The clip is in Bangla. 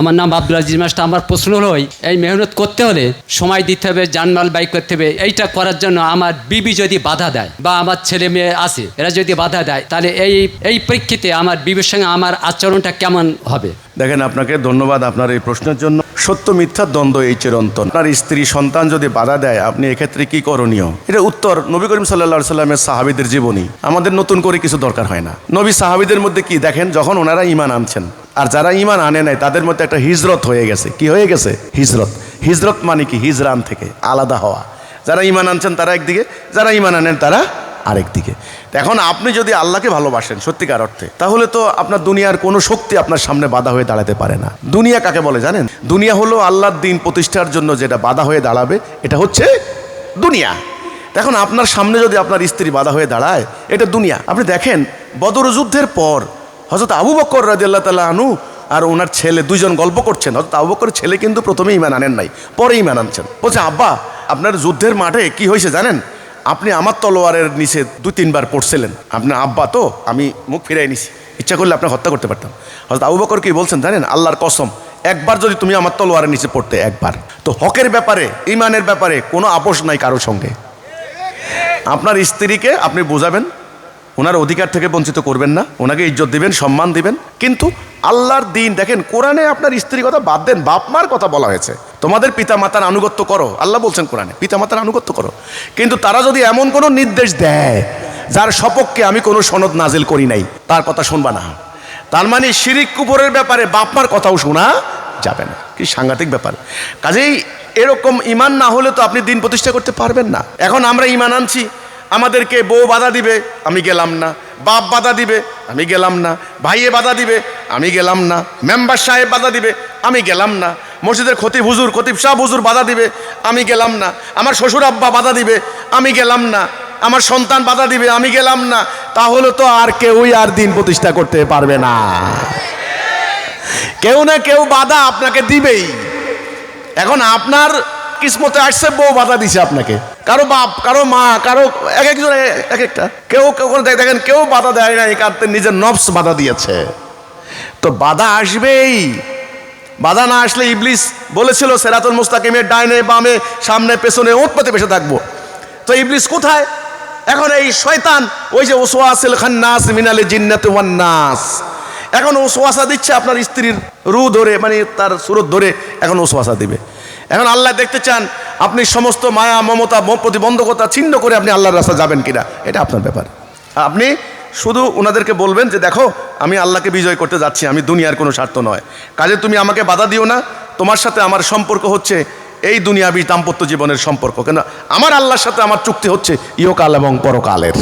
আমার নাম আব্দুল আজিজ মাস্টার। আমার প্রশ্ন হলো, এই মেহনত করতে হলে সময় দিতে হবে, জানমাল ব্যয় করতে হবে। এইটা করার জন্য আমার বিবি যদি বাধা দেয় বা আমার ছেলে মেয়ে আছে এরা যদি বাধা দেয়, তাহলে এই প্রেক্ষিতে আমার বিবির সঙ্গে আমার আচরণটা কেমন হবে? দেখেন, আপনাকে ধন্যবাদ আপনার এই প্রশ্নের জন্য। সত্য মিথ্যার দ্বন্দ্ব এই চিরন্তন। আপনার স্ত্রী সন্তান যদি বাধা দেয়, আপনি এক্ষেত্রে কি করণীয়? এটা উত্তর নবী করিম সাল্লাল্লাহু সাল্লামের সাহাবীদের জীবনী। আমাদের নতুন করে কিছু দরকার হয় না। নবী সাহাবীদের মধ্যে কি দেখেন, যখন ওনারা ঈমান আনছেন আর যারা ঈমান আনে নাই তাদের মধ্যে একটা হিজরত হয়ে গেছে। কি হয়ে গেছে? হিজরত। হিজরত মানে কি? হিজরান থেকে আলাদা হওয়া। যারা ঈমান আনছেন তারা একদিকে, যারা ঈমান আনেন তারা আরেক দিকে। এখন আপনি যদি আল্লাহকে ভালোবাসেন সত্যিকার অর্থে, তাহলে তো আপনার দুনিয়ার কোনো শক্তি আপনার সামনে বাধা হয়ে দাঁড়াতে পারে না। দুনিয়া কাকে বলে জানেন? দুনিয়া হলো আল্লাহর দ্বীন প্রতিষ্ঠার জন্য যেটা বাধা হয়ে দাঁড়াবে, এটা হচ্ছে দুনিয়া। এখন আপনার সামনে যদি আপনার স্ত্রী বাধা হয়ে দাঁড়ায়, এটা দুনিয়া। আপনি দেখেন, বদর যুদ্ধের পর হযরত আবু বকর রাদিয়াল্লাহু তাআলা আনহু আর ওনার ছেলে দুইজন গল্প করছেন। হযরত আবু বকরের ছেলে কিন্তু প্রথমে ঈমান আনেন নাই, পরে ঈমান আনছেন। বলছে, আব্বা, আপনার যুদ্ধের মাঠে কি হয়েছে জানেন? আপনি আমার তলোয়ারের নিচে 2-3 বার পড়ছিলেন। আপনার আব্বা তো, আমি মুখ ফিরাই নিছি, ইচ্ছা করলে আপনাকে হত্যা করতে পারতাম। হযরত আবু বকর কি বলছেন জানেন? আল্লাহর কসম, একবার যদি তুমি আমার তলোয়ারের নিচে পড়তে, একবার। তো হকের ব্যাপারে, ঈমানের ব্যাপারে কোনো আপোষ নাই কারোর সঙ্গে। আপনার স্ত্রীকে আপনি বোঝাবেন, ওনার অধিকার থেকে বঞ্চিত করবেন না, ওনাকে ইজ্জত দিবেন, সম্মান দিবেন। কিন্তু আল্লাহর দিন দেখেন, কোরআনে আপনার স্ত্রীর কথা বাদ দেন, বাপ মার কথা বলা হয়েছে। তোমাদের পিতা মাতার আনুগত্য করো, আল্লাহ বলছেন কোরআনে, পিতা মাতার আনুগত্য করো। কিন্তু তারা যদি এমন কোনো নির্দেশ দেয় যার সপক্ষে আমি কোনো সনদ নাজিল করি নাই, তার কথা শুনবা না। তার মানে শিরিক কুফরের ব্যাপারে বাপ মার কথাও শোনা যাবে না। কি সাংঘাতিক ব্যাপার! কাজেই এরকম ঈমান না হলে তো আপনি দিন প্রতিষ্ঠা করতে পারবেন না। এখন আমরা ঈমান আনছি, আমাদেরকে বউ বাধা দিবে, আমি গেলাম না। বাপ বাধা দিবে, আমি গেলাম না। ভাইয়ে বাধা দিবে, আমি গেলাম না। মেম্বার সাহেব বাধা দিবে, আমি গেলাম না। মসজিদের খতিব হুজুর, খতিব সাহেব হুজুর বাধা দিবে, আমি গেলাম না। আমার শ্বশুর আব্বা বাধা দিবে, আমি গেলাম না। আমার সন্তান বাধা দিবে, আমি গেলাম না। তাহলে তো আর কেউই আর দিন প্রতিষ্ঠা করতে পারবে না। কেউ না কেউ বাধা আপনাকে দিবেই। এখন আপনার কিসমতে আসছে, বউ বাধা দিছে আপনাকে, কারো বাপ, কারো মা, কারো এক একজন এক একটা। কেউ দেখেন, কেউ বাধা দেয় নাই, কারণ নিজের নফস বাধা দিয়েছে। তো বাধা আসবেই। বাধা না আসলে ইবলিস বলেছিল সিরাতুল মুস্তাকিমের ডাইনে বামে সামনে পেছনে ওঁত পেতে বসে থাকবো। তো ইবলিস কোথায়? এখন এই শয়তান, ওই যে ওয়াসওয়াসিল খান্নাস মিনাল জিন্নাতি ওয়ান নাস, এখন ওয়াসওয়াসা দিচ্ছে আপনার স্ত্রীর রূহ ধরে, মানে তার সুরত ধরে এখন ওয়াসওয়াসা দিবে। এখন আল্লাহ দেখতে চান আপনি সমস্ত মায়া মমতা প্রতিবন্ধকতা ছিন্ন করে আপনি আল্লাহর রাস্তায় যাবেন কিনা, এটা আপনার ব্যাপার। আপনি শুধু ওনাদেরকে বলবেন যে, দেখো, আমি আল্লাহকে বিজয় করতে যাচ্ছি, আমি দুনিয়ার কোনো স্বার্থ নয়, কাজে তুমি আমাকে বাধা দিও না। তোমার সাথে আমার সম্পর্ক হচ্ছে এই দুনিয়াবি দাম্পত্য জীবনের সম্পর্ক, কেন আমার আল্লাহর সাথে আমার চুক্তি হচ্ছে ইহকাল এবং পরকালের।